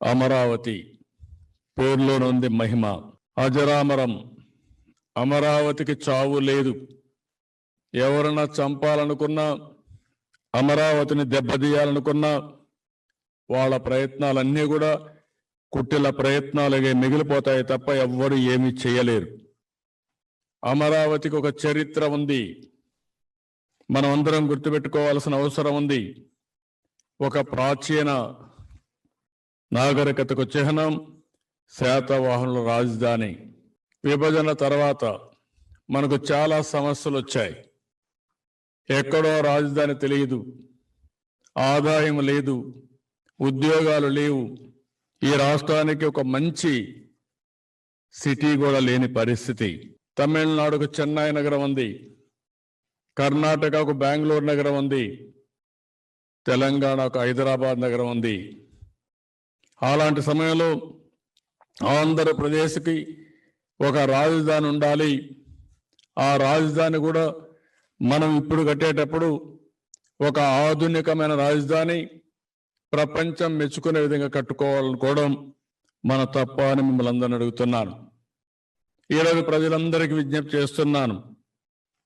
అమరావతి పేరులోనుంది మహిమ. అజరామరం. అమరావతికి చావు లేదు. ఎవరన్నా చంపాలనుకున్నా, అమరావతిని దెబ్బతీయాలనుకున్నా వాళ్ళ ప్రయత్నాలన్నీ కూడా కుట్టిల ప్రయత్నాలుగా మిగిలిపోతాయి తప్ప ఎవ్వరు ఏమీ చేయలేరు. అమరావతికి ఒక చరిత్ర ఉంది. మనం అందరం గుర్తుపెట్టుకోవాల్సిన అవసరం ఉంది. ఒక ప్రాచీన నాగరికతకు చిహ్నం, శాతవాహనుల రాజధాని. విభజన తర్వాత మనకు చాలా సమస్యలు వచ్చాయి. ఎక్కడో రాజధాని తెలియదు, ఆదాయం లేదు, ఉద్యోగాలు లేవు. ఈ రాష్ట్రానికి ఒక మంచి సిటీ కూడా లేని పరిస్థితి. తమిళనాడుకు చెన్నై నగరం ఉంది, కర్ణాటకకు బెంగళూరు నగరం ఉంది, తెలంగాణకు హైదరాబాద్ నగరం ఉంది. అలాంటి సమయంలో ఆంధ్రప్రదేశ్కి ఒక రాజధాని ఉండాలి. ఆ రాజధాని కూడా మనం ఇప్పుడు కట్టేటప్పుడు ఒక ఆధునికమైన రాజధాని, ప్రపంచం మెచ్చుకునే విధంగా కట్టుకోవాలనుకోవడం మన తప్ప అని మిమ్మల్ని అందరిని అడుగుతున్నాను. ఈరోజు ప్రజలందరికీ విజ్ఞప్తి చేస్తున్నాను.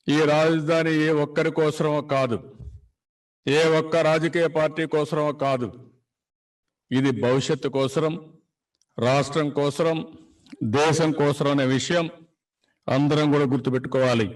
ఈ రాజధాని ఏ ఒక్కరి కోసమో కాదు, ఏ ఒక్క రాజకీయ పార్టీ కోసమో కాదు. ఇది భవిష్యత్తు కోసం, రాష్ట్రం కోసం, దేశం కోసం అనే విషయం అందరం కూడా గుర్తుపెట్టుకోవాలి.